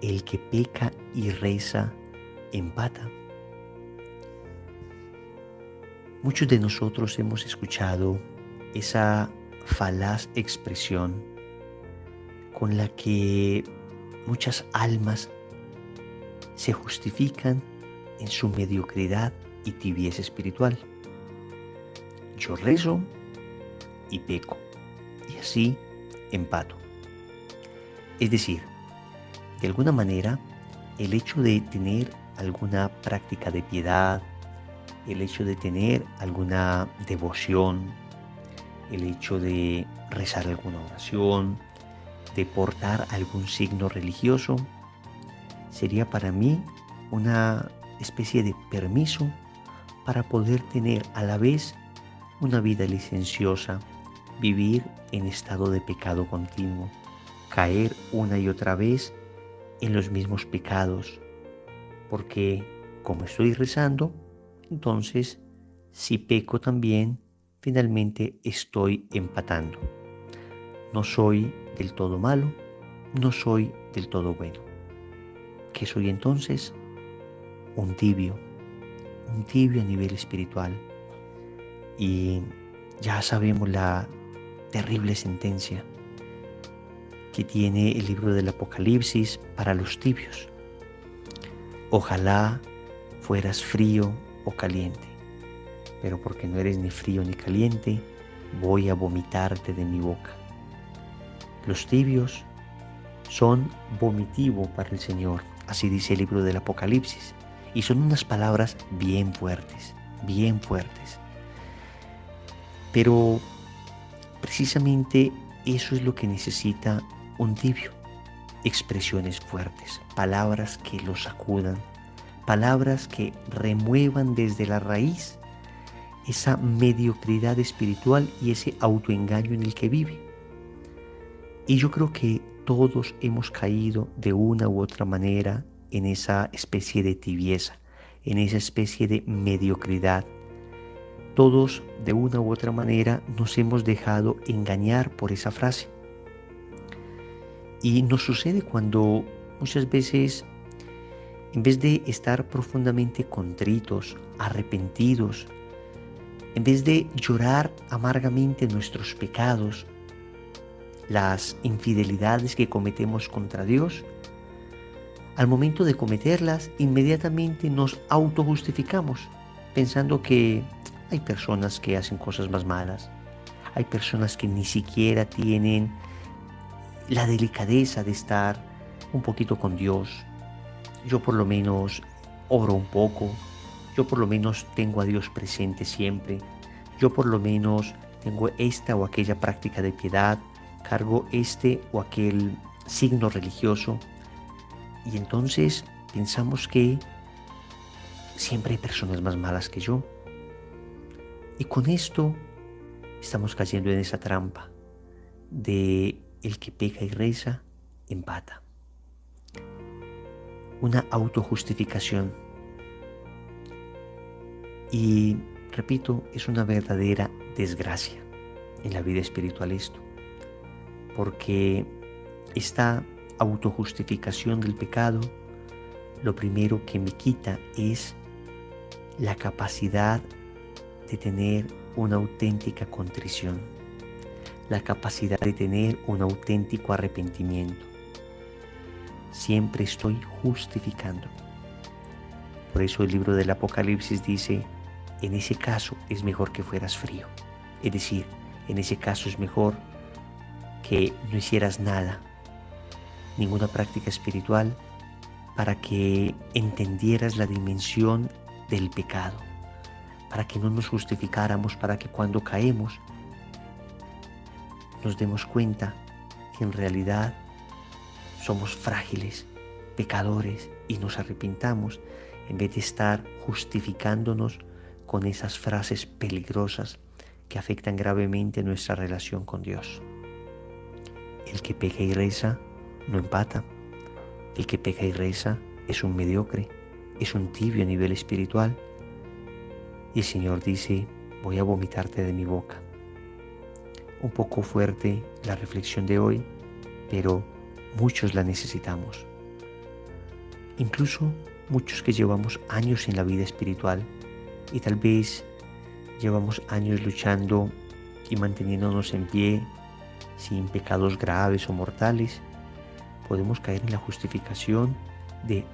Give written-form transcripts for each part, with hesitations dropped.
el que peca y reza empata. Muchos de nosotros hemos escuchado esa falaz expresión con la que muchas almas se justifican en su mediocridad y tibieza espiritual. Yo rezo y peco, y así empato. Es decir, de alguna manera, el hecho de tener alguna práctica de piedad, el hecho de tener alguna devoción, el hecho de rezar alguna oración, de portar algún signo religioso, sería para mí una especie de permiso para poder tener a la vez una vida licenciosa, vivir en estado de pecado continuo, caer una y otra vez en los mismos pecados, porque como estoy rezando, entonces si peco también, finalmente estoy empatando. No soy del todo malo, no soy del todo bueno. ¿Qué soy entonces? Un tibio a nivel espiritual. Y ya sabemos la terrible sentencia que tiene el libro del Apocalipsis para los tibios. Ojalá fueras frío o caliente, pero porque no eres ni frío ni caliente, voy a vomitarte de mi boca. Los tibios son vomitivo para el Señor, así dice el libro del Apocalipsis, y son unas palabras bien fuertes, bien fuertes. Pero precisamente eso es lo que necesita un tibio. Expresiones fuertes, palabras que lo sacudan, palabras que remuevan desde la raíz esa mediocridad espiritual y ese autoengaño en el que vive. Y yo creo que todos hemos caído de una u otra manera en esa especie de tibieza, en esa especie de mediocridad. Todos de una u otra manera nos hemos dejado engañar por esa frase. Y nos sucede cuando muchas veces, en vez de estar profundamente contritos, arrepentidos, en vez de llorar amargamente nuestros pecados, las infidelidades que cometemos contra Dios, al momento de cometerlas, inmediatamente nos autojustificamos, pensando que hay personas que hacen cosas más malas, hay personas que ni siquiera tienen la delicadeza de estar un poquito con Dios. Yo por lo menos oro un poco, yo por lo menos tengo a Dios presente siempre, yo por lo menos tengo esta o aquella práctica de piedad, cargo este o aquel signo religioso, y entonces pensamos que siempre hay personas más malas que yo. Y con esto estamos cayendo en esa trampa de el que peca y reza, empata. Una autojustificación. Y repito, es una verdadera desgracia en la vida espiritual esto, porque esta autojustificación del pecado, lo primero que me quita es la capacidad de tener una auténtica contrición, la capacidad de tener un auténtico arrepentimiento. Siempre estoy justificando. Por eso el libro del Apocalipsis dice, en ese caso es mejor que fueras frío. Es decir, en ese caso es mejor que no hicieras nada, ninguna práctica espiritual, para que entendieras la dimensión del pecado, para que no nos justificáramos, para que cuando caemos nos demos cuenta que en realidad somos frágiles, pecadores, y nos arrepintamos en vez de estar justificándonos con esas frases peligrosas que afectan gravemente nuestra relación con Dios. El que peca y reza no empata. El que peca y reza es un mediocre, es un tibio a nivel espiritual. Y el Señor dice, voy a vomitarte de mi boca. Un poco fuerte la reflexión de hoy, pero muchos la necesitamos. Incluso muchos que llevamos años en la vida espiritual y tal vez llevamos años luchando y manteniéndonos en pie sin pecados graves o mortales, podemos caer en la justificación de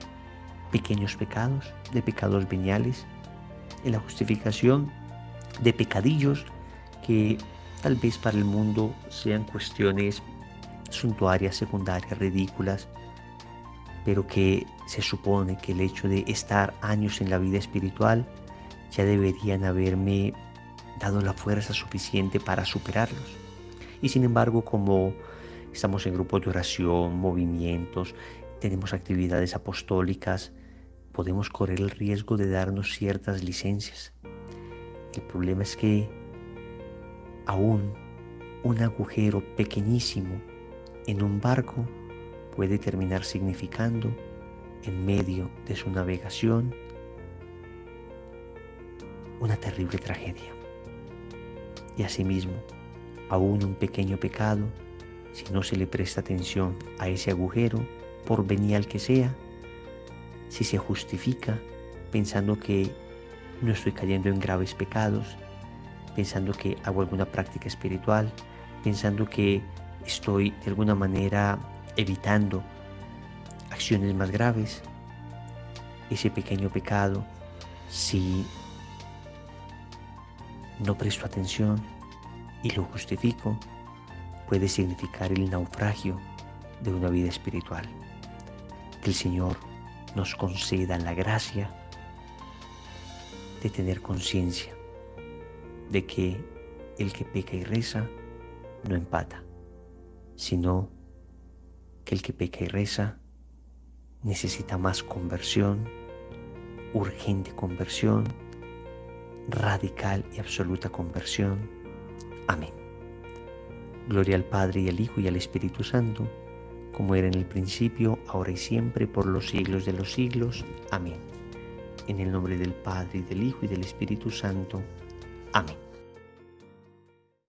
pequeños pecados, de pecados veniales, en la justificación de pecadillos que tal vez para el mundo sean cuestiones suntuarias, secundarias, ridículas, pero que se supone que el hecho de estar años en la vida espiritual ya deberían haberme dado la fuerza suficiente para superarlos. Y sin embargo, como estamos en grupos de oración, movimientos, tenemos actividades apostólicas, podemos correr el riesgo de darnos ciertas licencias. El problema es que aún un agujero pequeñísimo en un barco puede terminar significando, en medio de su navegación, una terrible tragedia. Y asimismo, aún un pequeño pecado, si no se le presta atención a ese agujero, por venial que sea, si se justifica pensando que no estoy cayendo en graves pecados, pensando que hago alguna práctica espiritual, pensando que estoy de alguna manera evitando acciones más graves, ese pequeño pecado, si no presto atención y lo justifico, puede significar el naufragio de una vida espiritual. Que el Señor nos conceda la gracia de tener conciencia de que el que peca y reza no empata, sino que el que peca y reza necesita más conversión, urgente conversión, radical y absoluta conversión. Amén. Gloria al Padre y al Hijo y al Espíritu Santo, como era en el principio, ahora y siempre, por los siglos de los siglos. Amén. En el nombre del Padre, y del Hijo, y del Espíritu Santo. Amén.